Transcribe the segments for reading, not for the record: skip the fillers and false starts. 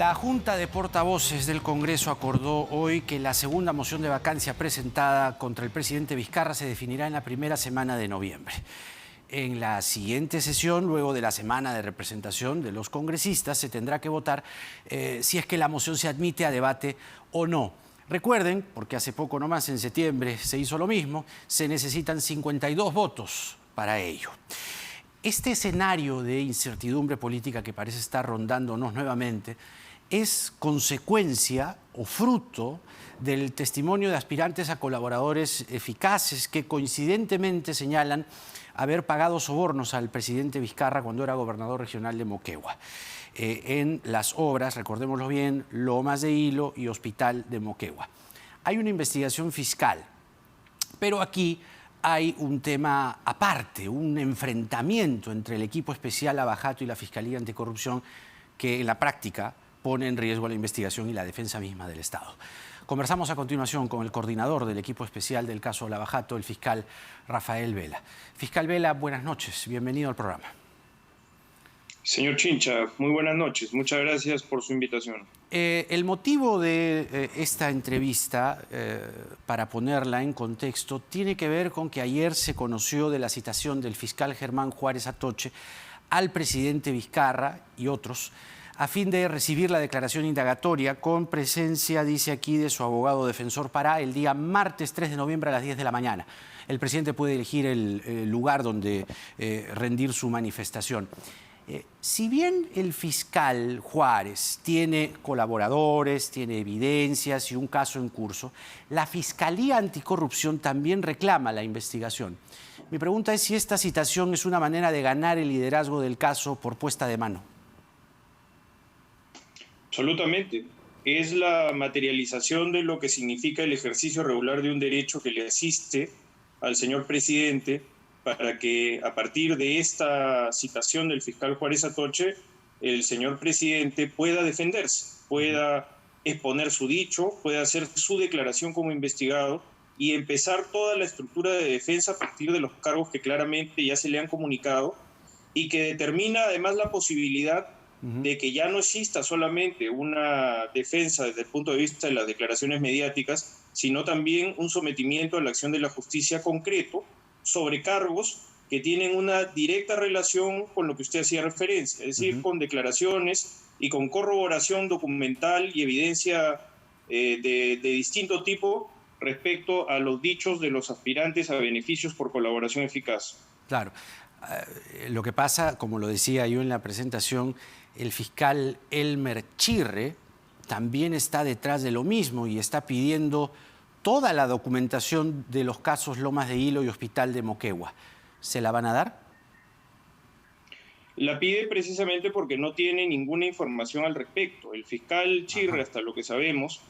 La Junta de Portavoces del Congreso acordó hoy que la segunda moción de vacancia presentada contra el presidente Vizcarra se definirá en la primera semana de noviembre. En la siguiente sesión, luego de la semana de representación de los congresistas, se tendrá que votar si es que la moción se admite a debate o no. Recuerden, porque hace poco nomás, en septiembre, se hizo lo mismo, se necesitan 52 votos para ello. Este escenario de incertidumbre política que parece estar rondándonos nuevamente es consecuencia o fruto del testimonio de aspirantes a colaboradores eficaces que coincidentemente señalan haber pagado sobornos al presidente Vizcarra cuando era gobernador regional de Moquegua, en las obras, recordémoslo bien, Lomas de Hilo y Hospital de Moquegua. Hay una investigación fiscal, pero aquí hay un tema aparte, un enfrentamiento entre el equipo especial Lavajato y la Fiscalía Anticorrupción que en la práctica pone en riesgo la investigación y la defensa misma del Estado. Conversamos a continuación con el coordinador del equipo especial del caso Lavajato, el fiscal Rafael Vela. Fiscal Vela, buenas noches, bienvenido al programa. Señor Chincha, muy buenas noches, muchas gracias por su invitación. El motivo de esta entrevista, para ponerla en contexto, tiene que ver con que ayer se conoció de la citación del fiscal Germán Juárez Atoche al presidente Vizcarra y otros a fin de recibir la declaración indagatoria con presencia, dice aquí, de su abogado defensor para el día martes 3 de noviembre a las 10 de la mañana. El presidente puede elegir el lugar donde rendir su manifestación. Si bien el fiscal Juárez tiene colaboradores, tiene evidencias y un caso en curso, la Fiscalía Anticorrupción también reclama la investigación. Mi pregunta es si esta citación es una manera de ganar el liderazgo del caso por puesta de mano. Absolutamente. Es la materialización de lo que significa el ejercicio regular de un derecho que le asiste al señor presidente para que a partir de esta citación del fiscal Juárez Atoche, el señor presidente pueda defenderse, pueda exponer su dicho, pueda hacer su declaración como investigado y empezar toda la estructura de defensa a partir de los cargos que claramente ya se le han comunicado y que determina además la posibilidad de que ya no exista solamente una defensa desde el punto de vista de las declaraciones mediáticas, sino también un sometimiento a la acción de la justicia concreto sobre cargos que tienen una directa relación con lo que usted hacía referencia, es decir, con declaraciones y con corroboración documental y evidencia de distinto tipo respecto a los dichos de los aspirantes a beneficios por colaboración eficaz. Claro. Lo que pasa, como lo decía yo en la presentación, el fiscal Elmer Chirre también está detrás de lo mismo y está pidiendo toda la documentación de los casos Lomas de Hilo y Hospital de Moquegua. ¿Se la van a dar? La pide precisamente porque no tiene ninguna información al respecto. El fiscal Chirre, hasta lo que sabemos,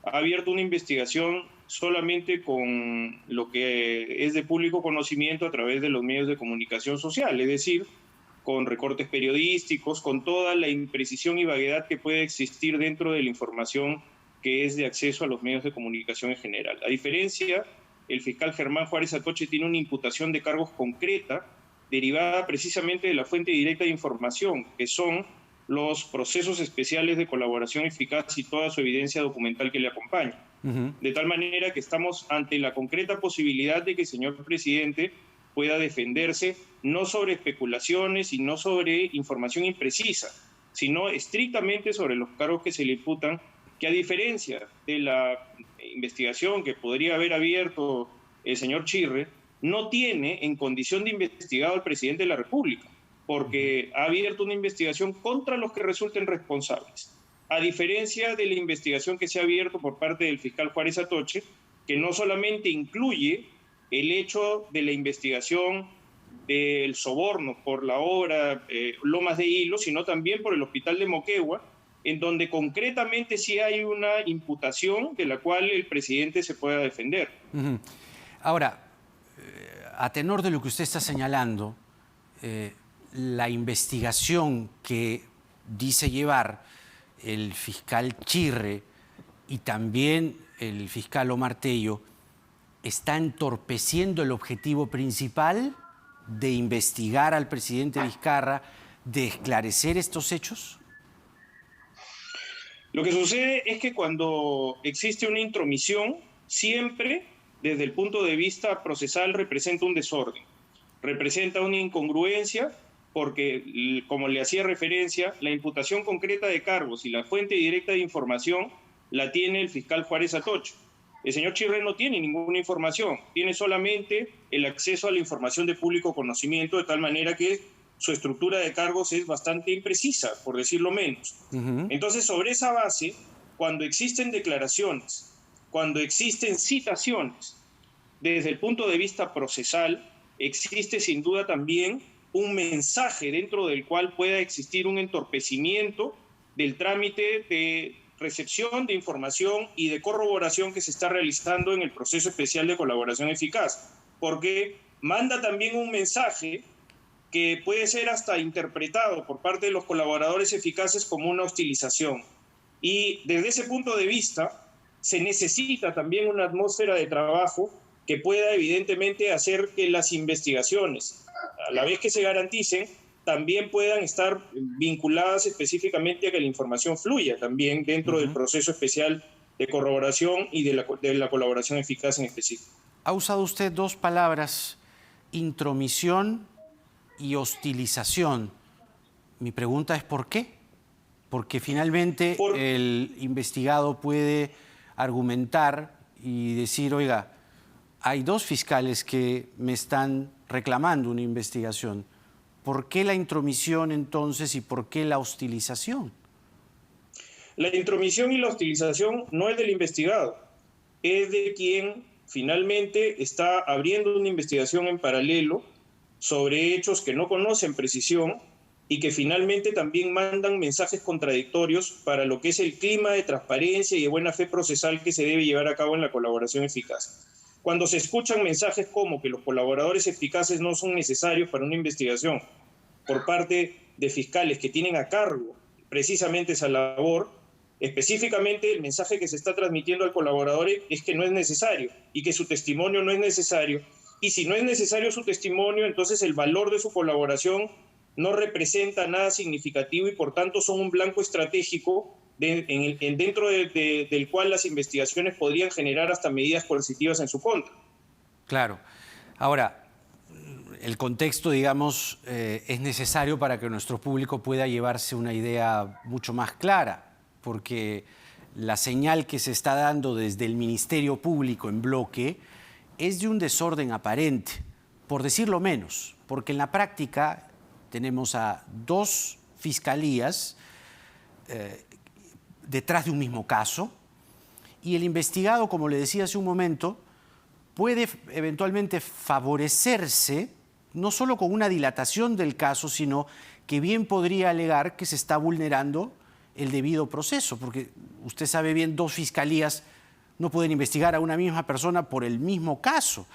ha abierto una investigación solamente con lo que es de público conocimiento a través de los medios de comunicación social, es decir, con recortes periodísticos, con toda la imprecisión y vaguedad que puede existir dentro de la información que es de acceso a los medios de comunicación en general. A diferencia, el fiscal Germán Juárez Atoche tiene una imputación de cargos concreta derivada precisamente de la fuente directa de información, que son los procesos especiales de colaboración eficaz y toda su evidencia documental que le acompaña. De tal manera que estamos ante la concreta posibilidad de que el señor presidente pueda defenderse no sobre especulaciones y no sobre información imprecisa, sino estrictamente sobre los cargos que se le imputan, que a diferencia de la investigación que podría haber abierto el señor Chirre, no tiene en condición de investigado al presidente de la República, porque ha abierto una investigación contra los que resulten responsables. A diferencia de la investigación que se ha abierto por parte del fiscal Juárez Atoche, que no solamente incluye el hecho de la investigación del soborno por la obra Lomas de Hilo, sino también por el Hospital de Moquegua, en donde concretamente sí hay una imputación de la cual el presidente se pueda defender. Ahora, a tenor de lo que usted está señalando, la investigación que dice llevar el fiscal Chirre y también el fiscal Omar Tello está entorpeciendo el objetivo principal de investigar al presidente Vizcarra, de esclarecer estos hechos. Lo que sucede es que cuando existe una intromisión, siempre desde el punto de vista procesal representa un desorden, representa una incongruencia porque, como le hacía referencia, la imputación concreta de cargos y la fuente directa de información la tiene el fiscal Juárez Atocho. El señor Chirre no tiene ninguna información, tiene solamente el acceso a la información de público conocimiento, de tal manera que su estructura de cargos es bastante imprecisa, por decirlo menos. Entonces, sobre esa base, cuando existen declaraciones, cuando existen citaciones, desde el punto de vista procesal, existe sin duda también un mensaje dentro del cual pueda existir un entorpecimiento del trámite de recepción de información y de corroboración que se está realizando en el proceso especial de colaboración eficaz, porque manda también un mensaje que puede ser hasta interpretado por parte de los colaboradores eficaces como una hostilización. Y desde ese punto de vista, se necesita también una atmósfera de trabajo que pueda evidentemente hacer que las investigaciones, a la vez que se garanticen, también puedan estar vinculadas específicamente a que la información fluya también dentro del proceso especial de corroboración y de la colaboración eficaz en específico. Ha usado usted dos palabras, intromisión y hostilización. Mi pregunta es ¿por qué? Porque finalmente el investigado puede argumentar y decir, oiga, hay dos fiscales que me están reclamando una investigación. ¿Por qué la intromisión entonces y por qué la hostilización? La intromisión y la hostilización no es del investigado, es de quien finalmente está abriendo una investigación en paralelo sobre hechos que no conocen precisión y que finalmente también mandan mensajes contradictorios para lo que es el clima de transparencia y de buena fe procesal que se debe llevar a cabo en la colaboración eficaz. Cuando se escuchan mensajes como que los colaboradores eficaces no son necesarios para una investigación por parte de fiscales que tienen a cargo precisamente esa labor, específicamente el mensaje que se está transmitiendo al colaborador es que no es necesario y que su testimonio no es necesario. Y si no es necesario su testimonio, entonces el valor de su colaboración no representa nada significativo y por tanto son un blanco estratégico dentro del cual las investigaciones podrían generar hasta medidas coercitivas en su contra. Claro. Ahora, el contexto, digamos, es necesario para que nuestro público pueda llevarse una idea mucho más clara, porque la señal que se está dando desde el Ministerio Público en bloque es de un desorden aparente, por decirlo menos, porque en la práctica tenemos a dos fiscalías detrás de un mismo caso y el investigado, como le decía hace un momento, puede eventualmente favorecerse no solo con una dilatación del caso, sino que bien podría alegar que se está vulnerando el debido proceso, porque usted sabe bien, dos fiscalías no pueden investigar a una misma persona por el mismo caso.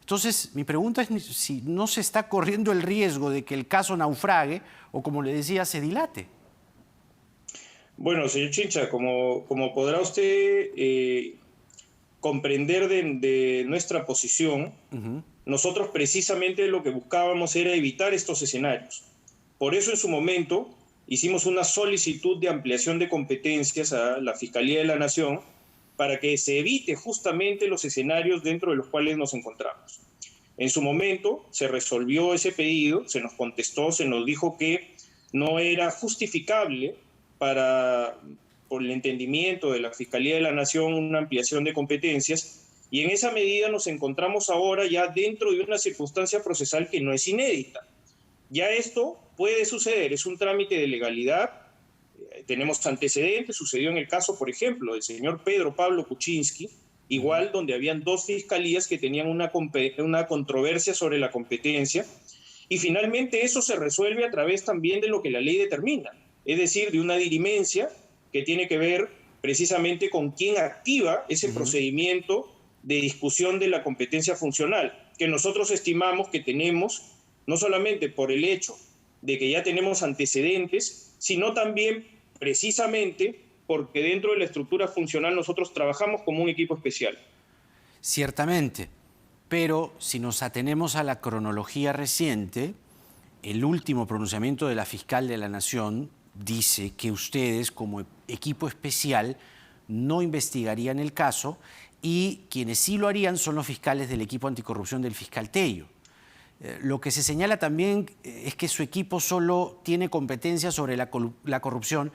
Entonces, mi pregunta es si no se está corriendo el riesgo de que el caso naufrague o, como le decía, se dilate. Bueno, señor Chincha, como podrá usted comprender de nuestra posición, nosotros precisamente lo que buscábamos era evitar estos escenarios. Por eso en su momento hicimos una solicitud de ampliación de competencias a la Fiscalía de la Nación para que se evite justamente los escenarios dentro de los cuales nos encontramos. En su momento se resolvió ese pedido, se nos contestó, se nos dijo que no era justificable por el entendimiento de la Fiscalía de la Nación una ampliación de competencias y en esa medida nos encontramos ahora ya dentro de una circunstancia procesal que no es inédita. Ya esto puede suceder, es un trámite de legalidad, tenemos antecedentes, sucedió en el caso, por ejemplo, del señor Pedro Pablo Kuczynski, igual donde habían dos fiscalías que tenían una controversia sobre la competencia y finalmente eso se resuelve a través también de lo que la ley determina, es decir, de una dirimencia que tiene que ver precisamente con quién activa ese procedimiento de discusión de la competencia funcional, que nosotros estimamos que tenemos, no solamente por el hecho de que ya tenemos antecedentes, sino también precisamente porque dentro de la estructura funcional nosotros trabajamos como un equipo especial. Ciertamente, pero si nos atenemos a la cronología reciente, el último pronunciamiento de la fiscal de la Nación dice que ustedes, como equipo especial, no investigarían el caso y quienes sí lo harían son los fiscales del equipo anticorrupción del fiscal Tello. Lo que se señala también es que su equipo solo tiene competencia sobre la corrupción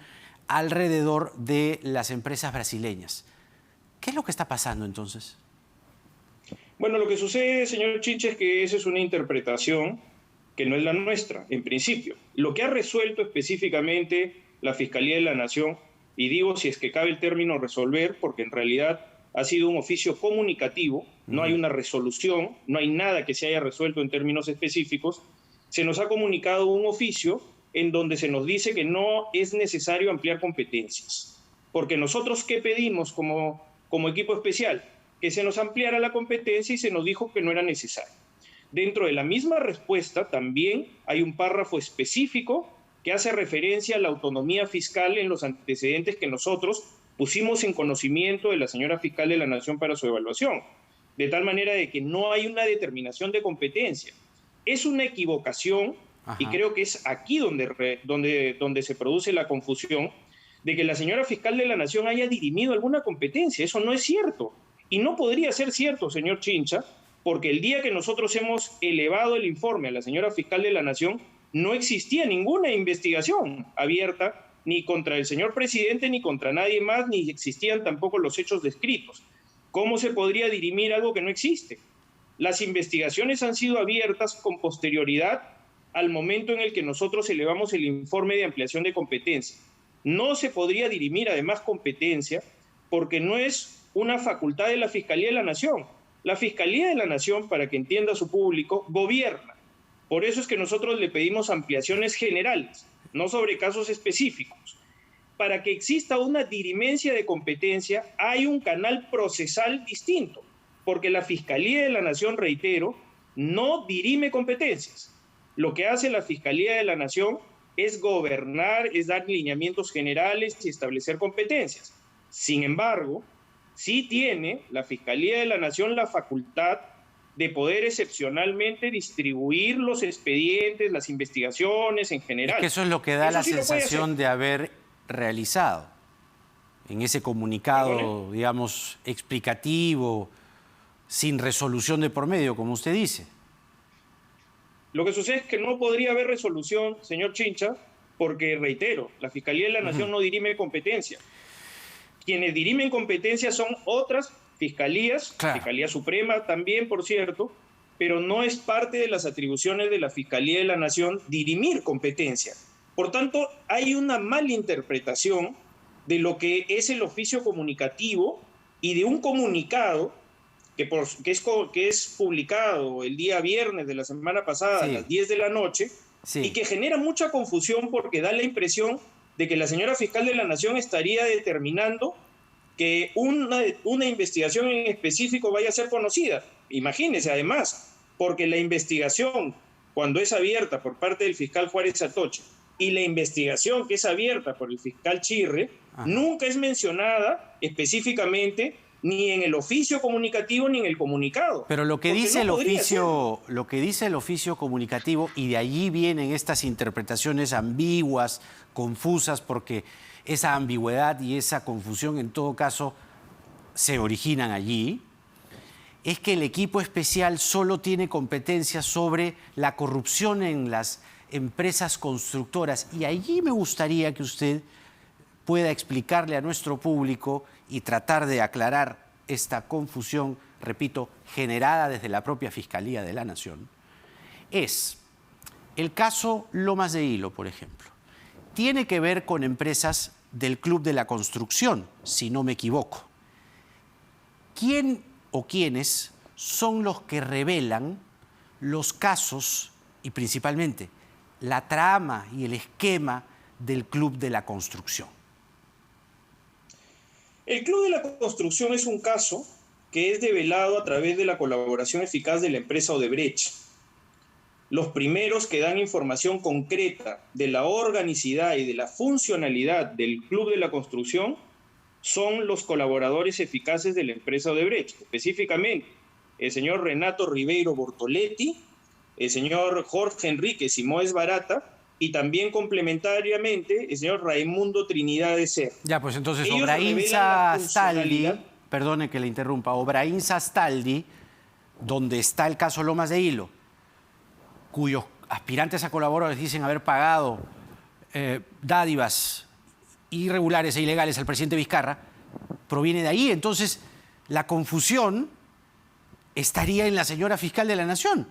alrededor de las empresas brasileñas. ¿Qué es lo que está pasando entonces? Bueno, lo que sucede, señor Chincha, es que esa es una interpretación que no es la nuestra, en principio. Lo que ha resuelto específicamente la Fiscalía de la Nación, y digo si es que cabe el término resolver, porque en realidad ha sido un oficio comunicativo, no hay una resolución, no hay nada que se haya resuelto en términos específicos, se nos ha comunicado un oficio en donde se nos dice que no es necesario ampliar competencias. Porque nosotros, ¿qué pedimos como equipo especial? Que se nos ampliara la competencia y se nos dijo que no era necesario. Dentro de la misma respuesta también hay un párrafo específico que hace referencia a la autonomía fiscal en los antecedentes que nosotros pusimos en conocimiento de la señora fiscal de la Nación para su evaluación, de tal manera de que no hay una determinación de competencia. Es una equivocación, y creo que es aquí donde se produce la confusión, de que la señora fiscal de la Nación haya dirimido alguna competencia. Eso no es cierto. Y no podría ser cierto, señor Chincha, porque el día que nosotros hemos elevado el informe a la señora fiscal de la Nación, no existía ninguna investigación abierta ni contra el señor presidente ni contra nadie más, ni existían tampoco los hechos descritos. ¿Cómo se podría dirimir algo que no existe? Las investigaciones han sido abiertas con posterioridad al momento en el que nosotros elevamos el informe de ampliación de competencia. No se podría dirimir además competencia porque no es una facultad de la Fiscalía de la Nación. La Fiscalía de la Nación, para que entienda su público, gobierna. Por eso es que nosotros le pedimos ampliaciones generales, no sobre casos específicos. Para que exista una dirimencia de competencia, hay un canal procesal distinto, porque la Fiscalía de la Nación, reitero, no dirime competencias. Lo que hace la Fiscalía de la Nación es gobernar, es dar lineamientos generales y establecer competencias. Sin embargo, sí tiene la Fiscalía de la Nación la facultad de poder excepcionalmente distribuir los expedientes, las investigaciones en general. Es que eso es lo que da la sensación de haber realizado en ese comunicado, digamos, explicativo, sin resolución de por medio, como usted dice. Lo que sucede es que no podría haber resolución, señor Chincha, porque, reitero, la Fiscalía de la Nación no dirime competencia. Quienes dirimen competencia son otras fiscalías, claro. Fiscalía Suprema también, por cierto, pero no es parte de las atribuciones de la Fiscalía de la Nación dirimir competencia. Por tanto, hay una malinterpretación de lo que es el oficio comunicativo y de un comunicado que es publicado el día viernes de la semana pasada, sí, a las 10 de la noche, sí, y que genera mucha confusión porque da la impresión de que la señora fiscal de la Nación estaría determinando que una investigación en específico vaya a ser conocida. Imagínese, además, porque la investigación, cuando es abierta por parte del fiscal Juárez Atoche, y la investigación que es abierta por el fiscal Chirre, nunca es mencionada específicamente ni en el oficio comunicativo ni en el comunicado. Pero lo que dice el oficio comunicativo, y de allí vienen estas interpretaciones ambiguas, confusas, porque esa ambigüedad y esa confusión en todo caso se originan allí, es que el equipo especial solo tiene competencia sobre la corrupción en las empresas constructoras. Y allí me gustaría que usted pueda explicarle a nuestro público y tratar de aclarar esta confusión, repito, generada desde la propia Fiscalía de la Nación. Es el caso Lomas de Hilo, por ejemplo. Tiene que ver con empresas del Club de la Construcción, si no me equivoco. ¿Quién o quiénes son los que revelan los casos y principalmente la trama y el esquema del Club de la Construcción? El Club de la Construcción es un caso que es develado a través de la colaboración eficaz de la empresa Odebrecht. Los primeros que dan información concreta de la organicidad y de la funcionalidad del Club de la Construcción son los colaboradores eficaces de la empresa Odebrecht, específicamente el señor Renato Ribeiro Bortoletti, el señor Jorge Enrique Simoes Barata y también complementariamente el señor Raimundo Trinidad de Ser. Ya, pues entonces Ellos Obraín revelan la Sastaldi, funcionalidad. perdone que le interrumpa, Obraín Sastaldi, donde está el caso Lomas de Hilo, cuyos aspirantes a colaboradores dicen haber pagado dádivas irregulares e ilegales al presidente Vizcarra, proviene de ahí. Entonces, la confusión estaría en la señora fiscal de la Nación,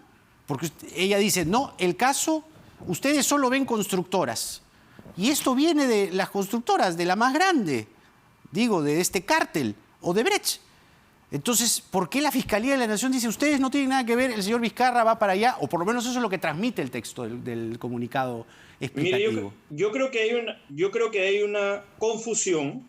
porque ella dice, no, el caso, ustedes solo ven constructoras, y esto viene de las constructoras, de la más grande, digo, de este cártel, Odebrecht. Entonces, ¿por qué la Fiscalía de la Nación dice, ustedes no tienen nada que ver, el señor Vizcarra va para allá? O por lo menos eso es lo que transmite el texto del comunicado explicativo. Mire, yo creo que hay una confusión,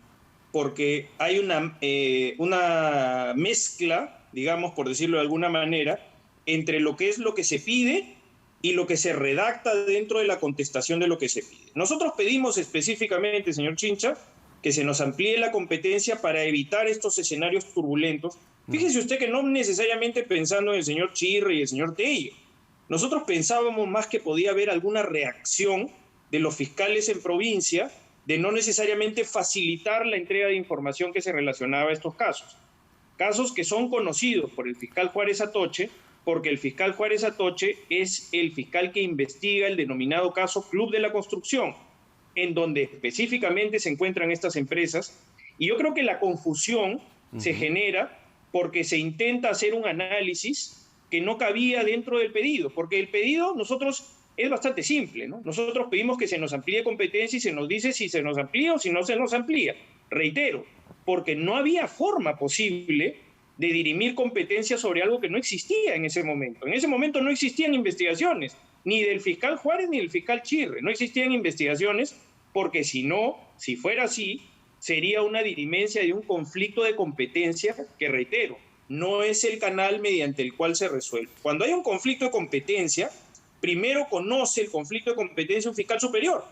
porque hay una mezcla, digamos, por decirlo de alguna manera, entre lo que es lo que se pide y lo que se redacta dentro de la contestación de lo que se pide. Nosotros pedimos específicamente, señor Chincha, que se nos amplíe la competencia para evitar estos escenarios turbulentos. Fíjese usted que no necesariamente pensando en el señor Chirri y el señor Tello. Nosotros pensábamos más que podía haber alguna reacción de los fiscales en provincia de no necesariamente facilitar la entrega de información que se relacionaba a estos casos. Casos que son conocidos por el fiscal Juárez Atoche, porque el fiscal Juárez Atoche es el fiscal que investiga el denominado caso Club de la Construcción, en donde específicamente se encuentran estas empresas. Y yo creo que la confusión se genera porque se intenta hacer un análisis que no cabía dentro del pedido, porque el pedido nosotros es bastante simple, ¿no? Nosotros pedimos que se nos amplíe competencia y se nos dice si se nos amplía o si no se nos amplía. Reitero, porque no había forma posible de dirimir competencia sobre algo que no existía en ese momento. En ese momento no existían investigaciones, ni del fiscal Juárez ni del fiscal Chirre. No existían investigaciones porque si fuera así, sería una dirimencia de un conflicto de competencia que, reitero, no es el canal mediante el cual se resuelve. Cuando hay un conflicto de competencia, primero conoce el conflicto de competencia un fiscal superior.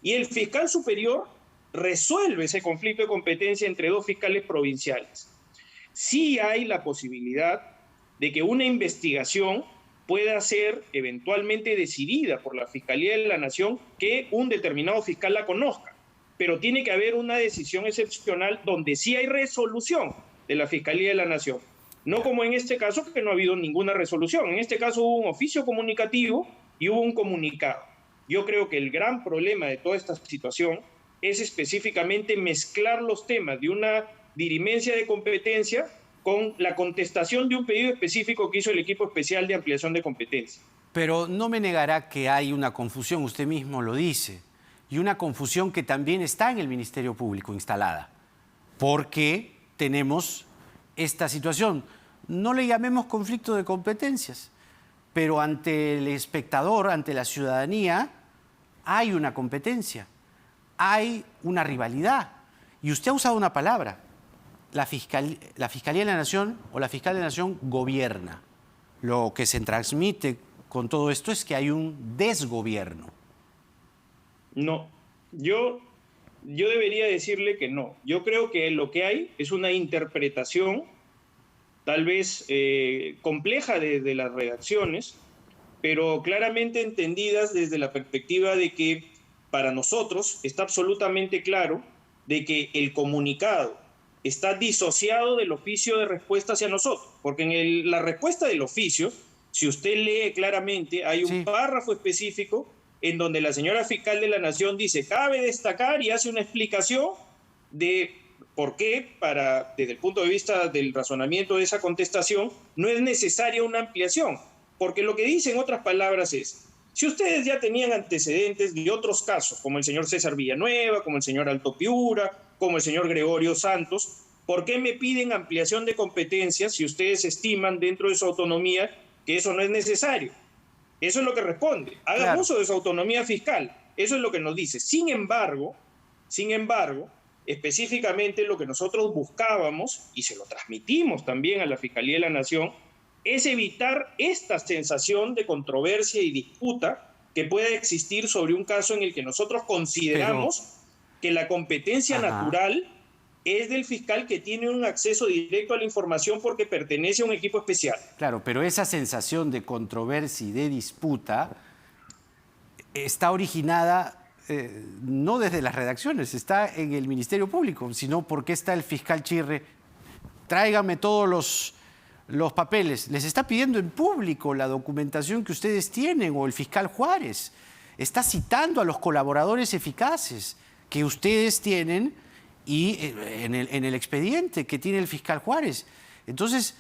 Y el fiscal superior resuelve ese conflicto de competencia entre dos fiscales provinciales. Sí hay la posibilidad de que una investigación pueda ser eventualmente decidida por la Fiscalía de la Nación, que un determinado fiscal la conozca, pero tiene que haber una decisión excepcional donde sí hay resolución de la Fiscalía de la Nación. No como en este caso, que no ha habido ninguna resolución. En este caso hubo un oficio comunicativo y hubo un comunicado. Yo creo que el gran problema de toda esta situación es específicamente mezclar los temas de una dirimencia de competencia con la contestación de un pedido específico que hizo el equipo especial de ampliación de competencia. Pero no me negará que hay una confusión, usted mismo lo dice, y una confusión que también está en el Ministerio Público instalada, porque tenemos esta situación. No le llamemos conflicto de competencias, pero ante el espectador, ante la ciudadanía, hay una competencia, hay una rivalidad. Y usted ha usado una palabra, la Fiscalía de la Nación o la Fiscal de la Nación gobierna. Lo que se transmite con todo esto es que hay un desgobierno. No, yo debería decirle que no. Yo creo que lo que hay es una interpretación tal vez compleja de las redacciones, pero claramente entendidas desde la perspectiva de que para nosotros está absolutamente claro de que el comunicado está disociado del oficio de respuesta hacia nosotros, porque en la respuesta del oficio, si usted lee claramente, hay un párrafo específico en donde la señora fiscal de la Nación dice, cabe destacar, y hace una explicación de por qué, desde el punto de vista del razonamiento de esa contestación, no es necesaria una ampliación. Porque lo que dice en otras palabras es, si ustedes ya tenían antecedentes de otros casos, como el señor César Villanueva, como el señor Alto Piura, como el señor Gregorio Santos, ¿por qué me piden ampliación de competencias si ustedes estiman dentro de su autonomía que eso no es necesario? Eso es lo que responde. Hagan uso de su autonomía fiscal. Eso es lo que nos dice. Sin embargo, específicamente lo que nosotros buscábamos, y se lo transmitimos también a la Fiscalía de la Nación, es evitar esta sensación de controversia y disputa que pueda existir sobre un caso en el que nosotros consideramos que la competencia natural es del fiscal que tiene un acceso directo a la información porque pertenece a un equipo especial. Claro, pero esa sensación de controversia y de disputa está originada no desde las redacciones, está en el Ministerio Público, sino porque está el fiscal Chirre. Tráigame todos los papeles. Les está pidiendo en público la documentación que ustedes tienen, o el fiscal Juárez. Está citando a los colaboradores eficaces que ustedes tienen y en el expediente que tiene el fiscal Juárez. Entonces,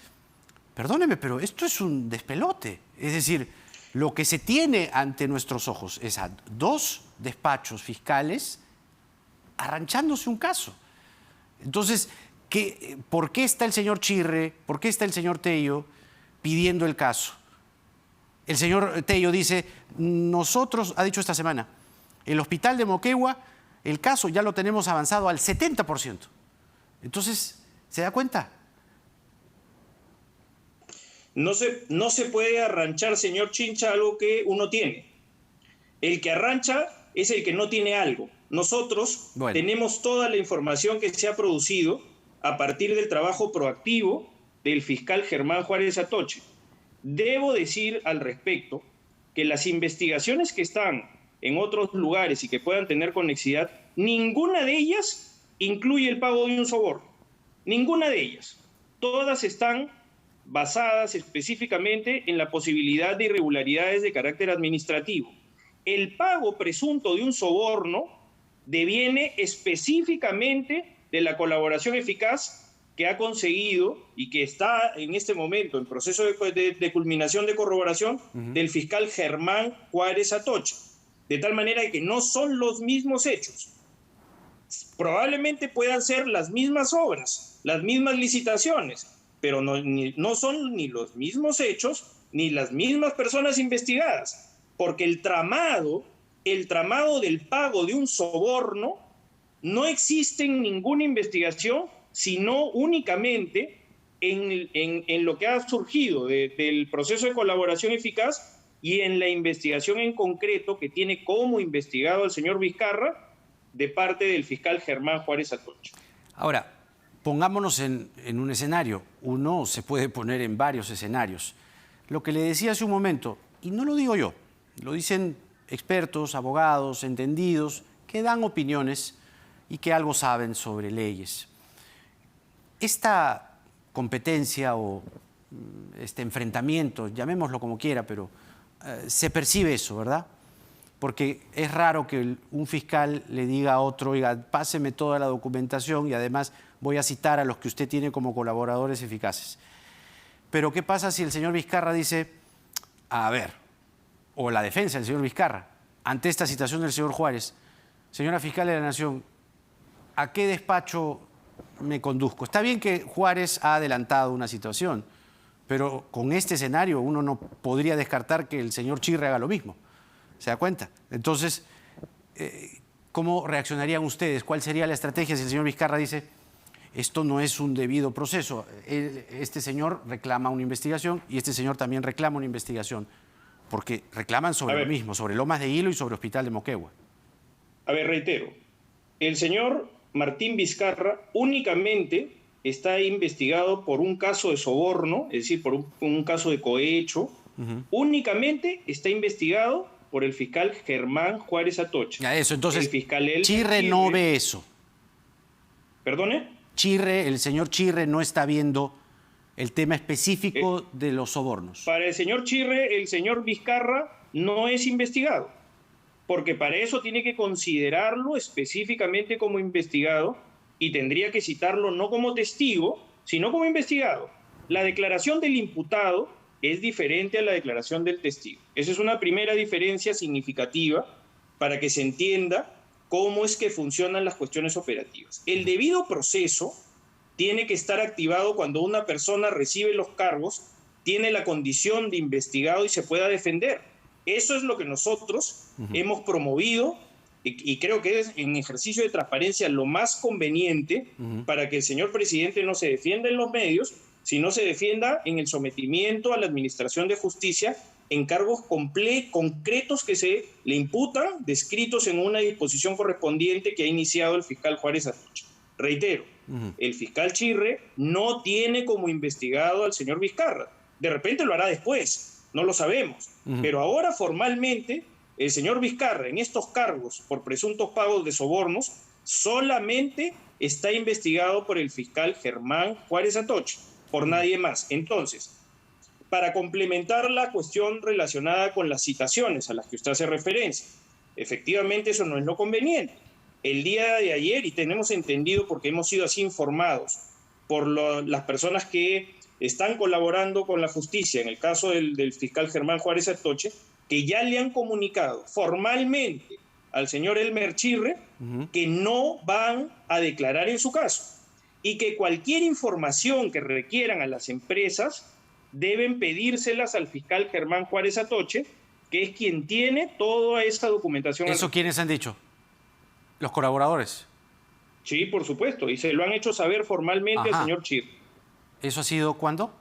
perdóneme, pero esto es un despelote. Es decir, lo que se tiene ante nuestros ojos es a dos despachos fiscales arranchándose un caso. Entonces, ¿por qué está el señor Chirre, por qué está el señor Tello pidiendo el caso? El señor Tello dice, nosotros, ha dicho esta semana, el hospital de Moquegua, el caso ya lo tenemos avanzado al 70%. Entonces, ¿se da cuenta? No se puede arranchar, señor Chincha, algo que uno tiene. El que arrancha es el que no tiene algo. Nosotros tenemos toda la información que se ha producido a partir del trabajo proactivo del fiscal Germán Juárez Atoche. Debo decir al respecto que las investigaciones que están en otros lugares y que puedan tener conexidad, ninguna de ellas incluye el pago de un soborno. Ninguna de ellas. Todas están basadas específicamente en la posibilidad de irregularidades de carácter administrativo. El pago presunto de un soborno deviene específicamente de la colaboración eficaz que ha conseguido y que está en este momento en proceso de culminación de corroboración del fiscal Germán Juárez Atoche. De tal manera que no son los mismos hechos. Probablemente puedan ser las mismas obras, las mismas licitaciones, pero no son ni los mismos hechos ni las mismas personas investigadas, porque el tramado del pago de un soborno no existe en ninguna investigación, sino únicamente en lo que ha surgido del proceso de colaboración eficaz y en la investigación en concreto que tiene como investigado el señor Vizcarra de parte del fiscal Germán Juárez Atoche. Ahora, pongámonos en un escenario. Uno se puede poner en varios escenarios. Lo que le decía hace un momento, y no lo digo yo, lo dicen expertos, abogados, entendidos, que dan opiniones y que algo saben sobre leyes. Esta competencia o este enfrentamiento, llamémoslo como quiera, pero se percibe eso, ¿verdad? Porque es raro que un fiscal le diga a otro, oiga, páseme toda la documentación y además voy a citar a los que usted tiene como colaboradores eficaces. Pero ¿qué pasa si el señor Vizcarra dice, a ver, o la defensa del señor Vizcarra, ante esta citación del señor Juárez, señora fiscal de la Nación, ¿a qué despacho me conduzco? Está bien que Juárez ha adelantado una situación, pero con este escenario uno no podría descartar que el señor Chirre haga lo mismo. ¿Se da cuenta? Entonces, ¿cómo reaccionarían ustedes? ¿Cuál sería la estrategia si el señor Vizcarra dice, esto no es un debido proceso? Este señor reclama una investigación y este señor también reclama una investigación, porque reclaman sobre lo mismo, sobre Lomas de Hilo y sobre Hospital de Moquegua. A ver, reitero, el señor Martín Vizcarra únicamente está investigado por un caso de soborno, es decir, por un caso de cohecho. Únicamente está investigado por el fiscal Germán Juárez Atoche. Ya eso, entonces, el fiscal Chirre no ve eso. ¿Perdone? Chirre, el señor Chirre no está viendo el tema específico de los sobornos. Para el señor Chirre, el señor Vizcarra no es investigado, porque para eso tiene que considerarlo específicamente como investigado y tendría que citarlo no como testigo, sino como investigado. La declaración del imputado es diferente a la declaración del testigo. Esa es una primera diferencia significativa para que se entienda cómo es que funcionan las cuestiones operativas. El debido proceso tiene que estar activado cuando una persona recibe los cargos, tiene la condición de investigado y se pueda defender. Eso es lo que nosotros hemos promovido y creo que es en ejercicio de transparencia lo más conveniente para que el señor presidente no se defienda en los medios, sino se defienda en el sometimiento a la administración de justicia en cargos concretos que se le imputan, descritos en una disposición correspondiente que ha iniciado el fiscal Juárez Atoche. Reitero, el fiscal Chirre no tiene como investigado al señor Vizcarra. De repente lo hará después, no lo sabemos. Pero ahora formalmente el señor Vizcarra en estos cargos por presuntos pagos de sobornos solamente está investigado por el fiscal Germán Juárez Atoche, por nadie más. Entonces, para complementar la cuestión relacionada con las citaciones a las que usted hace referencia, efectivamente eso no es lo conveniente. El día de ayer, y tenemos entendido porque hemos sido así informados por las personas que están colaborando con la justicia, en el caso del fiscal Germán Juárez Atoche, que ya le han comunicado formalmente al señor Elmer Chirre que no van a declarar en su caso y que cualquier información que requieran a las empresas deben pedírselas al fiscal Germán Juárez Atoche, que es quien tiene toda esa documentación. ¿Eso quiénes han dicho? ¿Los colaboradores? Sí, por supuesto, y se lo han hecho saber formalmente al señor Chirre. ¿Eso ha sido cuándo?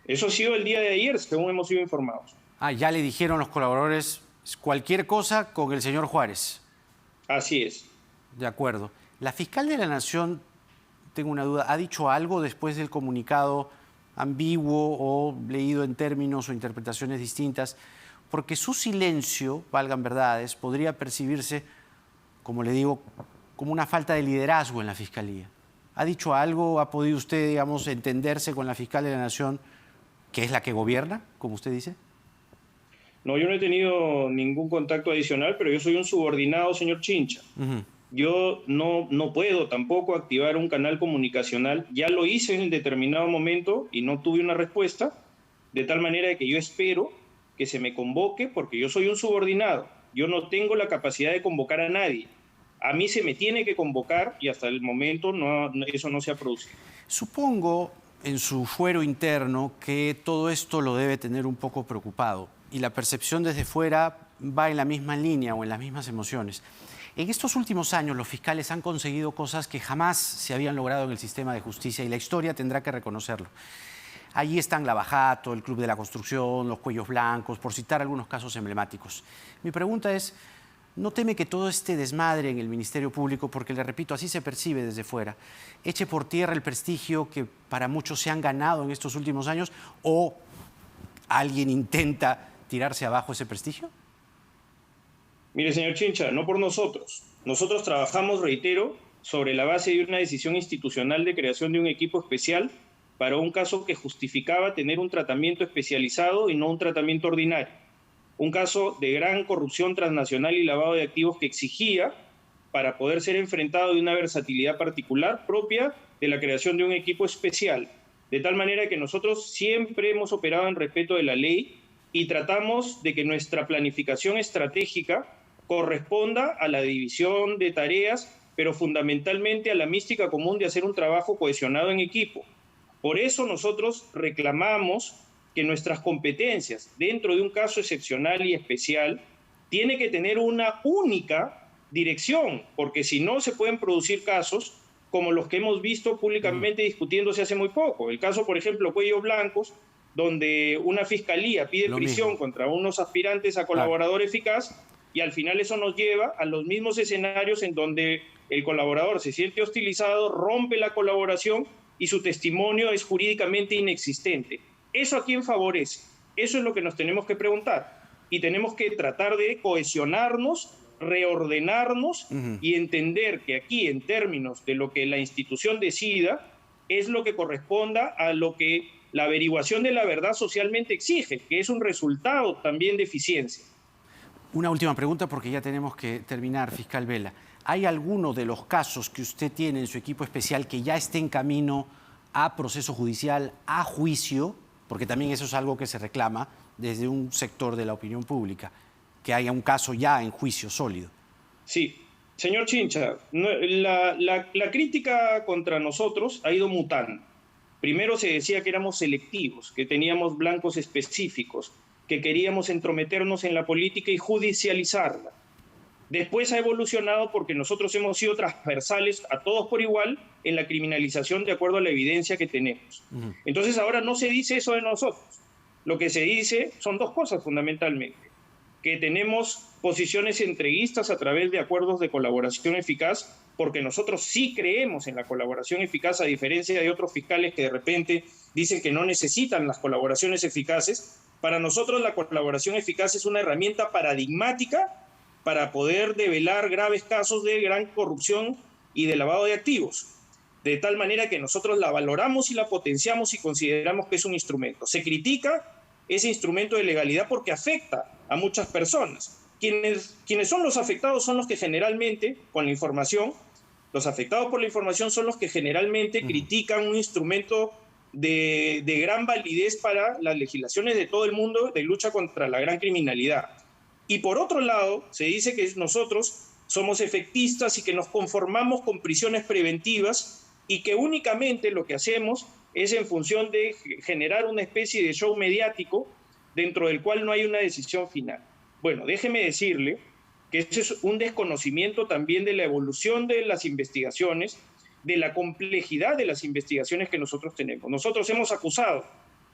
Eso ha sido el día de ayer, según hemos sido informados. Ya le dijeron los colaboradores cualquier cosa con el señor Juárez. Así es. De acuerdo. La fiscal de la Nación, tengo una duda, ¿ha dicho algo después del comunicado ambiguo o leído en términos o interpretaciones distintas? Porque su silencio, valgan verdades, podría percibirse, como le digo, como una falta de liderazgo en la Fiscalía. ¿Ha dicho algo? ¿Ha podido usted, digamos, entenderse con la fiscal de la Nación, que es la que gobierna, como usted dice? No, yo no he tenido ningún contacto adicional, pero yo soy un subordinado, señor Chincha. Yo no puedo tampoco activar un canal comunicacional. Ya lo hice en determinado momento y no tuve una respuesta, de tal manera que yo espero que se me convoque, porque yo soy un subordinado. Yo no tengo la capacidad de convocar a nadie. A mí se me tiene que convocar y hasta el momento eso no se ha producido. Supongo, en su fuero interno, que todo esto lo debe tener un poco preocupado y la percepción desde fuera va en la misma línea o en las mismas emociones. En estos últimos años los fiscales han conseguido cosas que jamás se habían logrado en el sistema de justicia y la historia tendrá que reconocerlo. Allí están Lavajato, el Club de la Construcción, los Cuellos Blancos, por citar algunos casos emblemáticos. Mi pregunta es, ¿no teme que todo este desmadre en el Ministerio Público, porque le repito, así se percibe desde fuera, eche por tierra el prestigio que para muchos se han ganado en estos últimos años o alguien intenta tirarse abajo ese prestigio? Mire, señor Chincha, no por nosotros. Nosotros trabajamos, reitero, sobre la base de una decisión institucional de creación de un equipo especial para un caso que justificaba tener un tratamiento especializado y no un tratamiento ordinario. Un caso de gran corrupción transnacional y lavado de activos que exigía, para poder ser enfrentado, de una versatilidad particular propia de la creación de un equipo especial. De tal manera que nosotros siempre hemos operado en respeto de la ley y tratamos de que nuestra planificación estratégica corresponda a la división de tareas, pero fundamentalmente a la mística común de hacer un trabajo cohesionado en equipo. Por eso nosotros reclamamos que nuestras competencias dentro de un caso excepcional y especial tiene que tener una única dirección, porque si no se pueden producir casos como los que hemos visto públicamente discutiéndose hace muy poco. El caso, por ejemplo, Cuellos Blancos, donde una fiscalía pide prisión contra unos aspirantes a colaborador eficaz y al final eso nos lleva a los mismos escenarios en donde el colaborador se siente hostilizado, rompe la colaboración y su testimonio es jurídicamente inexistente. ¿Eso a quién favorece? Eso es lo que nos tenemos que preguntar y tenemos que tratar de cohesionarnos, reordenarnos y entender que aquí, en términos de lo que la institución decida, es lo que corresponda a lo que la averiguación de la verdad socialmente exige, que es un resultado también de eficiencia. Una última pregunta porque ya tenemos que terminar, fiscal Vela. ¿Hay alguno de los casos que usted tiene en su equipo especial que ya esté en camino a proceso judicial, a juicio? Porque también eso es algo que se reclama desde un sector de la opinión pública, que haya un caso ya en juicio sólido. Sí. Señor Chincha, la crítica contra nosotros ha ido mutando. Primero se decía que éramos selectivos, que teníamos blancos específicos, que queríamos entrometernos en la política y judicializarla. Después ha evolucionado porque nosotros hemos sido transversales a todos por igual en la criminalización de acuerdo a la evidencia que tenemos. Entonces ahora no se dice eso de nosotros. Lo que se dice son dos cosas fundamentalmente. Que tenemos posiciones entreguistas a través de acuerdos de colaboración eficaz, porque nosotros sí creemos en la colaboración eficaz, a diferencia de otros fiscales que de repente dicen que no necesitan las colaboraciones eficaces, Para nosotros la colaboración eficaz es una herramienta paradigmática para poder develar graves casos de gran corrupción y de lavado de activos, de tal manera que nosotros la valoramos y la potenciamos y consideramos que es un instrumento. Se critica ese instrumento de legalidad porque afecta a muchas personas. Quienes son los afectados son los que generalmente, con la información, los afectados por la información son los que generalmente critican un instrumento de gran validez para las legislaciones de todo el mundo de lucha contra la gran criminalidad. Y por otro lado, se dice que nosotros somos efectistas y que nos conformamos con prisiones preventivas y que únicamente lo que hacemos es en función de generar una especie de show mediático dentro del cual no hay una decisión final. Bueno, déjeme decirle que ese es un desconocimiento también de la evolución de las investigaciones, de la complejidad de las investigaciones que nosotros tenemos. Nosotros hemos acusado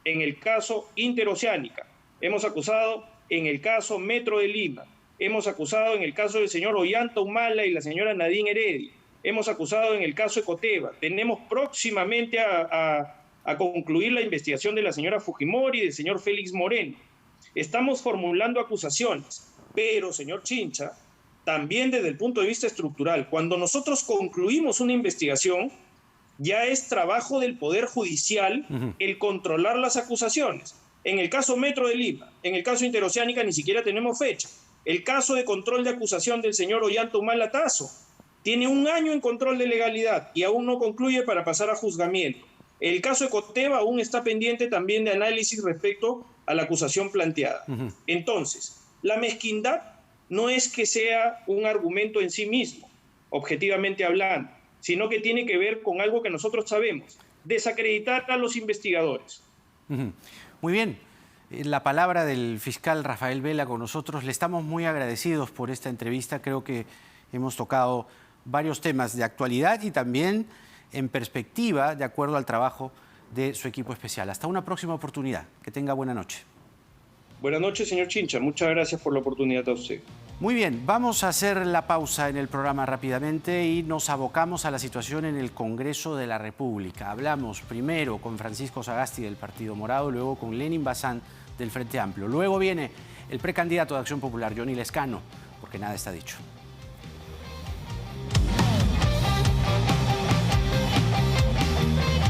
en el caso Interoceánica, hemos acusado en el caso Metro de Lima, hemos acusado en el caso del señor Ollanta Humala y la señora Nadine Heredia, hemos acusado en el caso Ecoteva, tenemos próximamente a concluir la investigación de la señora Fujimori y del señor Félix Moreno. Estamos formulando acusaciones, pero, señor Chincha, también desde el punto de vista estructural, cuando nosotros concluimos una investigación, ya es trabajo del Poder Judicial el controlar las acusaciones. En el caso Metro de Lima, en el caso Interoceánica ni siquiera tenemos fecha. El caso de control de acusación del señor Ollanta Humala Tazo tiene 1 año en control de legalidad y aún no concluye para pasar a juzgamiento. El caso Ecoteva aún está pendiente también de análisis respecto a la acusación planteada. Entonces, la mezquindad no es que sea un argumento en sí mismo, objetivamente hablando, sino que tiene que ver con algo que nosotros sabemos, desacreditar a los investigadores. Muy bien. La palabra del fiscal Rafael Vela con nosotros. Le estamos muy agradecidos por esta entrevista. Creo que hemos tocado varios temas de actualidad y también en perspectiva, de acuerdo al trabajo de su equipo especial. Hasta una próxima oportunidad. Que tenga buena noche. Buenas noches, señor Chincha. Muchas gracias por la oportunidad a usted. Muy bien, vamos a hacer la pausa en el programa rápidamente y nos abocamos a la situación en el Congreso de la República. Hablamos primero con Francisco Sagasti del Partido Morado, luego con Lenin Bazán del Frente Amplio. Luego viene el precandidato de Acción Popular, Johnny Lescano, porque nada está dicho.